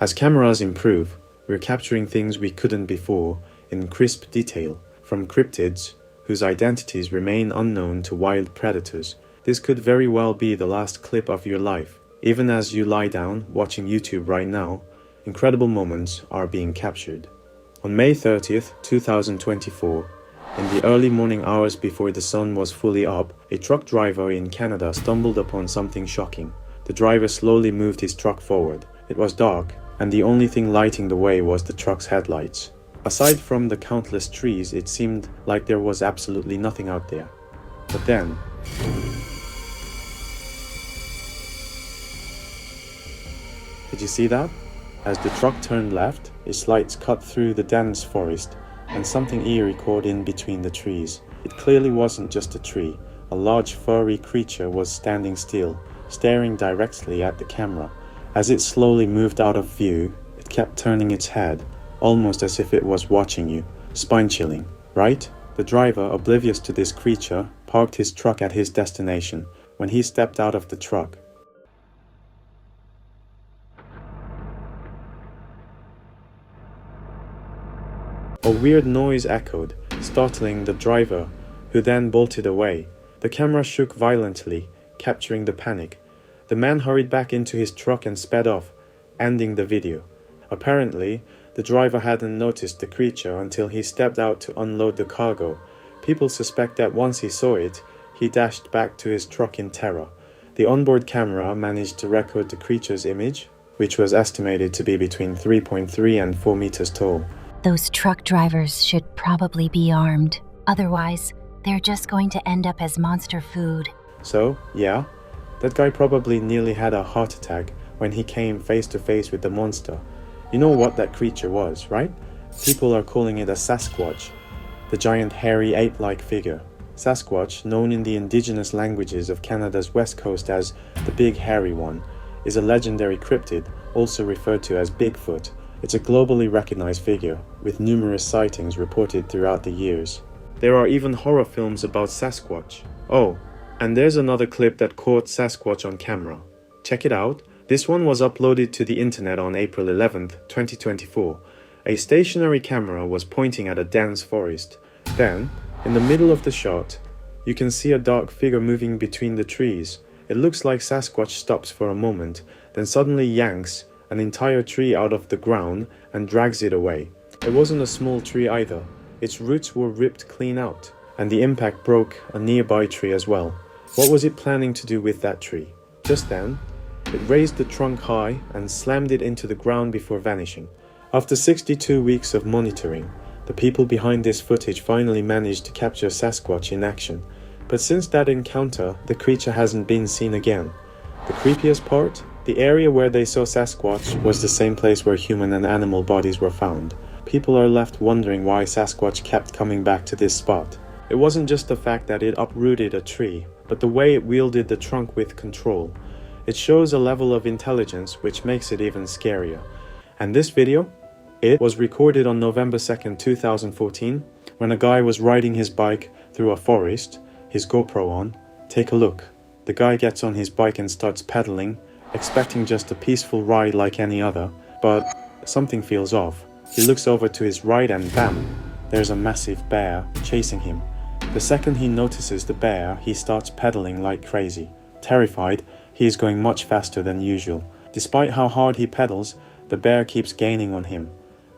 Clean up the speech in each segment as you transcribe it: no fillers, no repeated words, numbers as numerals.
As cameras improve, we're capturing things we couldn't before in crisp detail, from cryptids whose identities remain unknown to wild predators. This could very well be the last clip of your life. Even as you lie down watching YouTube right now, incredible moments are being captured. On May 30th, 2024, in the early morning hours before the sun was fully up, a truck driver in Canada stumbled upon something shocking. The driver slowly moved his truck forward. It was dark, and the only thing lighting the way was the truck's headlights. Aside from the countless trees, it seemed like there was absolutely nothing out there. But then, did you see that? As the truck turned left, its lights cut through the dense forest, and something eerie caught in between the trees. It clearly wasn't just a tree. A large furry creature was standing still, staring directly at the camera. As it slowly moved out of view, it kept turning its head, almost as if it was watching you. Spine-chilling, right? The driver, oblivious to this creature, parked his truck at his destination. When he stepped out of the truck, a weird noise echoed, startling the driver, who then bolted away. The camera shook violently, capturing the panic. The man hurried back into his truck and sped off, ending the video. Apparently, the driver hadn't noticed the creature until he stepped out to unload the cargo. People suspect that once he saw it, he dashed back to his truck in terror. The onboard camera managed to record the creature's image, which was estimated to be between 3.3 and 4 meters tall. Those truck drivers should probably be armed. Otherwise, they're just going to end up as monster food. So, yeah, that guy probably nearly had a heart attack when he came face to face with the monster. You know what that creature was, right? People are calling it a Sasquatch, the giant hairy ape-like figure. Sasquatch, known in the indigenous languages of Canada's west coast as the Big Hairy One, is a legendary cryptid, also referred to as Bigfoot. It's a globally recognized figure, with numerous sightings reported throughout the years. There are even horror films about Sasquatch. Oh, and there's another clip that caught Sasquatch on camera. Check it out. This one was uploaded to the internet on April 11th, 2024. A stationary camera was pointing at a dense forest. Then, in the middle of the shot, you can see a dark figure moving between the trees. It looks like Sasquatch stops for a moment, then suddenly yanks an entire tree out of the ground and drags it away. It wasn't a small tree either. Its roots were ripped clean out, and the impact broke a nearby tree as well. What was it planning to do with that tree? Just then, it raised the trunk high and slammed it into the ground before vanishing. After 62 weeks of monitoring, the people behind this footage finally managed to capture Sasquatch in action. But since that encounter, the creature hasn't been seen again. The creepiest part? The area where they saw Sasquatch was the same place where human and animal bodies were found. People are left wondering why Sasquatch kept coming back to this spot. It wasn't just the fact that it uprooted a tree, but the way it wielded the trunk with control. It shows a level of intelligence which makes it even scarier. And this video? It was recorded on November 2nd, 2014, when a guy was riding his bike through a forest, his GoPro on. Take a look. The guy gets on his bike and starts pedaling, expecting just a peaceful ride like any other, but something feels off. He looks over to his right and bam, there's a massive bear chasing him. The second he notices the bear, he starts pedaling like crazy. Terrified, he is going much faster than usual. Despite how hard he pedals, the bear keeps gaining on him.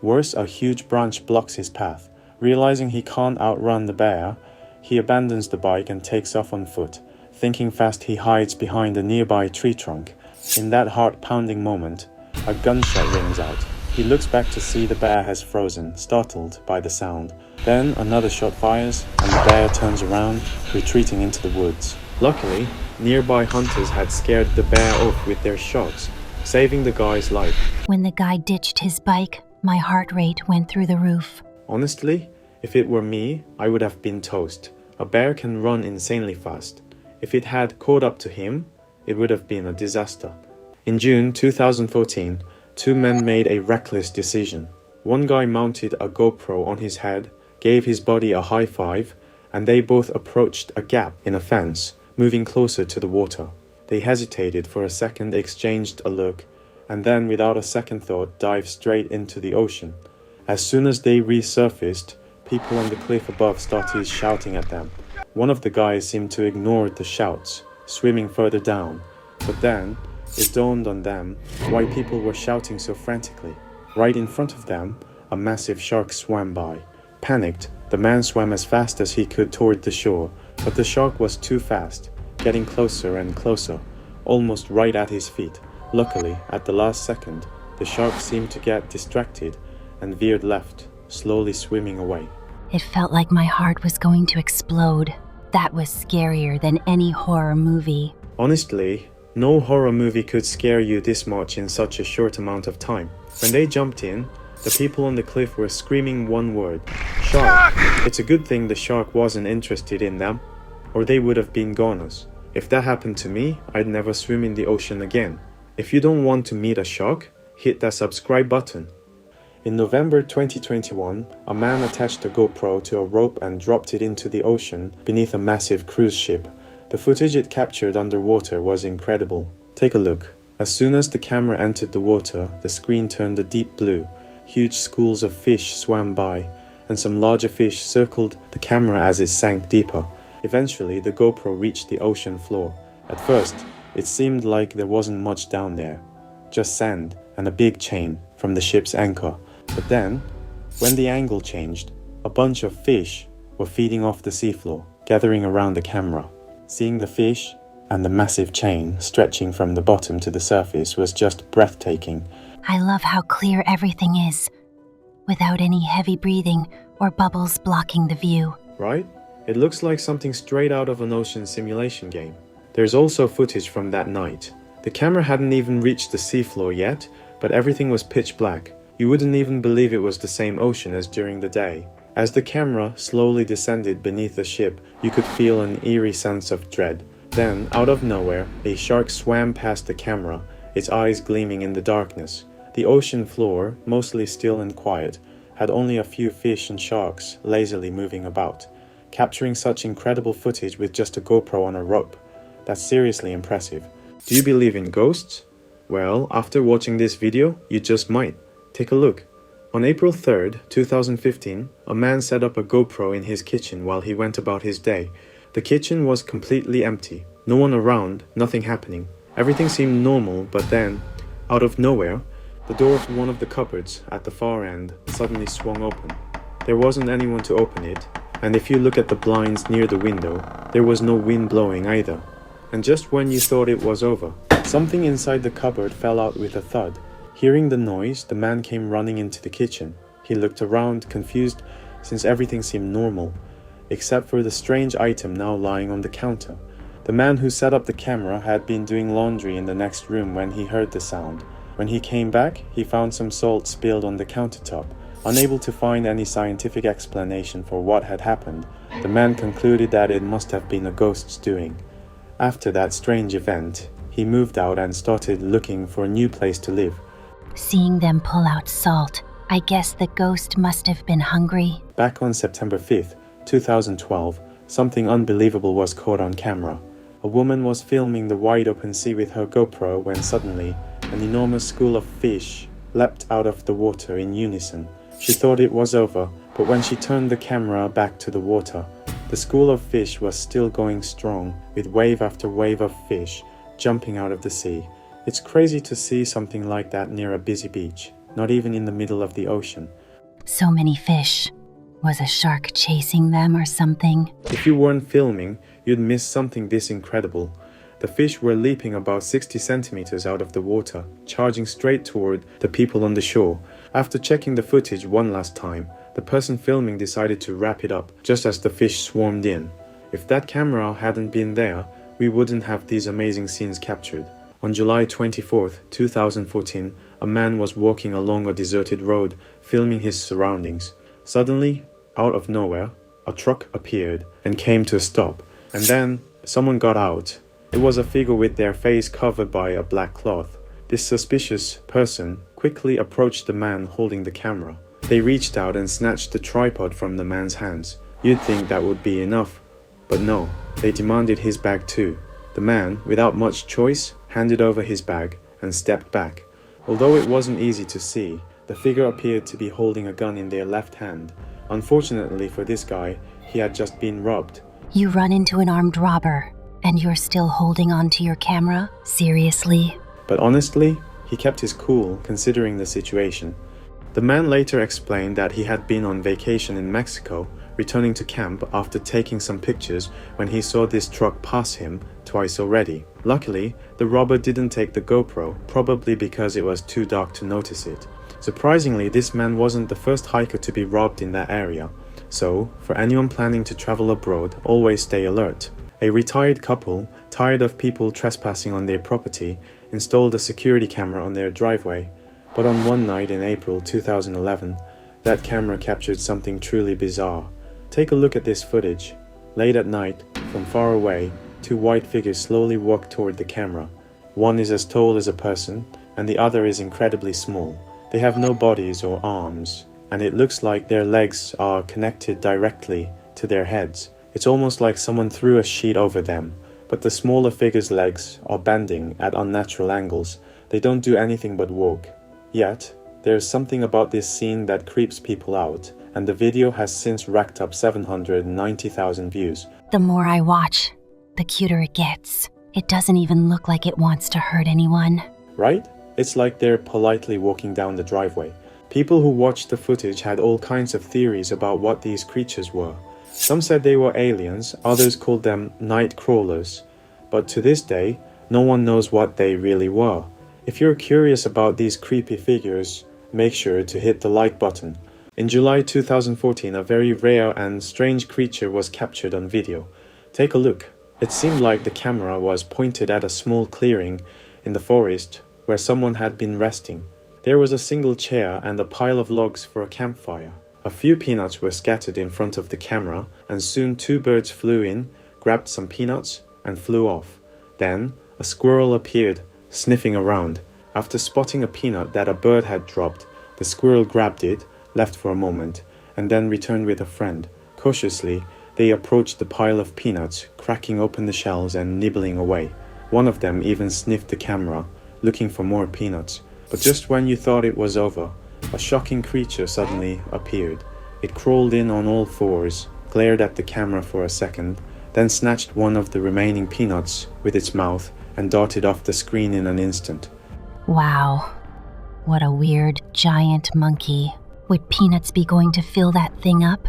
Worse, a huge branch blocks his path. Realizing he can't outrun the bear, he abandons the bike and takes off on foot. Thinking fast, he hides behind a nearby tree trunk. In that heart-pounding moment, a gunshot rings out. He looks back to see the bear has frozen, startled by the sound. Then another shot fires, and the bear turns around, retreating into the woods. Luckily, nearby hunters had scared the bear off with their shots, saving the guy's life. When the guy ditched his bike, my heart rate went through the roof. Honestly, if it were me, I would have been toast. A bear can run insanely fast. If it had caught up to him, it would have been a disaster. In June 2014, two men made a reckless decision. One guy mounted a GoPro on his head, gave his body a high five, and they both approached a gap in a fence, moving closer to the water. They hesitated for a second, exchanged a look, and then without a second thought dive straight into the ocean. As soon as they resurfaced, people on the cliff above started shouting at them. One of the guys seemed to ignore the shouts, swimming further down, but then it dawned on them why people were shouting so frantically. Right in front of them, a massive shark swam by. Panicked, the man swam as fast as he could toward the shore, but the shark was too fast, getting closer and closer, almost right at his feet. Luckily, at the last second, the shark seemed to get distracted and veered left, slowly swimming away. It felt like my heart was going to explode. That was scarier than any horror movie. Honestly, no horror movie could scare you this much in such a short amount of time. When they jumped in, the people on the cliff were screaming one word: shark! It's a good thing the shark wasn't interested in them, or they would have been goners. If that happened to me, I'd never swim in the ocean again. If you don't want to meet a shark, hit that subscribe button. In November 2021, a man attached a GoPro to a rope and dropped it into the ocean beneath a massive cruise ship. The footage it captured underwater was incredible. Take a look. As soon as the camera entered the water, the screen turned a deep blue. Huge schools of fish swam by, and some larger fish circled the camera as it sank deeper. Eventually, the GoPro reached the ocean floor. At first, it seemed like there wasn't much down there, just sand and a big chain from the ship's anchor. But then, when the angle changed, a bunch of fish were feeding off the seafloor, gathering around the camera. Seeing the fish and the massive chain stretching from the bottom to the surface was just breathtaking. I love how clear everything is, without any heavy breathing or bubbles blocking the view. Right? It looks like something straight out of an ocean simulation game. There's also footage from that night. The camera hadn't even reached the seafloor yet, but everything was pitch black. You wouldn't even believe it was the same ocean as during the day. As the camera slowly descended beneath the ship, you could feel an eerie sense of dread. Then, out of nowhere, a shark swam past the camera, its eyes gleaming in the darkness. The ocean floor, mostly still and quiet, had only a few fish and sharks lazily moving about. Capturing such incredible footage with just a GoPro on a rope, that's seriously impressive. Do you believe in ghosts? Well, after watching this video, you just might. Take a look. On April 3rd, 2015, a man set up a GoPro in his kitchen while he went about his day. The kitchen was completely empty. No one around, nothing happening. Everything seemed normal, but then, out of nowhere, the door of one of the cupboards at the far end suddenly swung open. There wasn't anyone to open it, and if you look at the blinds near the window, there was no wind blowing either. And just when you thought it was over, something inside the cupboard fell out with a thud. Hearing the noise, the man came running into the kitchen. He looked around, confused, since everything seemed normal, except for the strange item now lying on the counter. The man who set up the camera had been doing laundry in the next room when he heard the sound. When he came back, he found some salt spilled on the countertop. Unable to find any scientific explanation for what had happened, the man concluded that it must have been a ghost's doing. After that strange event, he moved out and started looking for a new place to live. Seeing them pull out salt, I guess the ghost must have been hungry. Back on September 5th, 2012, something unbelievable was caught on camera. A woman was filming the wide open sea with her GoPro when suddenly, an enormous school of fish leapt out of the water in unison. She thought it was over, but when she turned the camera back to the water, the school of fish was still going strong, with wave after wave of fish jumping out of the sea. It's crazy to see something like that near a busy beach, not even in the middle of the ocean. So many fish. Was a shark chasing them or something? If you weren't filming, you'd miss something this incredible. The fish were leaping about 60 centimeters out of the water, charging straight toward the people on the shore. After checking the footage one last time, the person filming decided to wrap it up just as the fish swarmed in. If that camera hadn't been there, we wouldn't have these amazing scenes captured. On July 24th, 2014, a man was walking along a deserted road, filming his surroundings. Suddenly, out of nowhere, a truck appeared and came to a stop, and then someone got out. It was a figure with their face covered by a black cloth. This suspicious person quickly approached the man holding the camera. They reached out and snatched the tripod from the man's hands. You'd think that would be enough, but no, they demanded his bag too. The man, without much choice, handed over his bag and stepped back. Although it wasn't easy to see, the figure appeared to be holding a gun in their left hand. Unfortunately for this guy, he had just been robbed. You run into an armed robber, and you're still holding onto your camera? Seriously? But honestly, he kept his cool considering the situation. The man later explained that he had been on vacation in Mexico, returning to camp after taking some pictures when he saw this truck pass him twice already. Luckily, the robber didn't take the GoPro, probably because it was too dark to notice it. Surprisingly, this man wasn't the first hiker to be robbed in that area. So, for anyone planning to travel abroad, always stay alert. A retired couple, tired of people trespassing on their property, installed a security camera on their driveway. But on one night in April 2011, that camera captured something truly bizarre. Take a look at this footage. Late at night, from far away, two white figures slowly walk toward the camera. One is as tall as a person, and the other is incredibly small. They have no bodies or arms, and it looks like their legs are connected directly to their heads. It's almost like someone threw a sheet over them, but the smaller figure's legs are bending at unnatural angles. They don't do anything but walk. Yet, there's something about this scene that creeps people out, and the video has since racked up 790,000 views. The more I watch, the cuter it gets. It doesn't even look like it wants to hurt anyone. Right? It's like they're politely walking down the driveway. People who watched the footage had all kinds of theories about what these creatures were. Some said they were aliens, others called them night crawlers. But to this day, no one knows what they really were. If you're curious about these creepy figures, make sure to hit the like button. In July 2014, a very rare and strange creature was captured on video. Take a look. It seemed like the camera was pointed at a small clearing in the forest where someone had been resting. There was a single chair and a pile of logs for a campfire. A few peanuts were scattered in front of the camera, and soon two birds flew in, grabbed some peanuts, and flew off. Then, a squirrel appeared, sniffing around. After spotting a peanut that a bird had dropped, the squirrel grabbed it, left for a moment, and then returned with a friend. Cautiously, they approached the pile of peanuts, cracking open the shells and nibbling away. One of them even sniffed the camera, looking for more peanuts. But just when you thought it was over, a shocking creature suddenly appeared. It crawled in on all fours, glared at the camera for a second, then snatched one of the remaining peanuts with its mouth and darted off the screen in an instant. Wow. What a weird, giant monkey. Would peanuts be going to fill that thing up?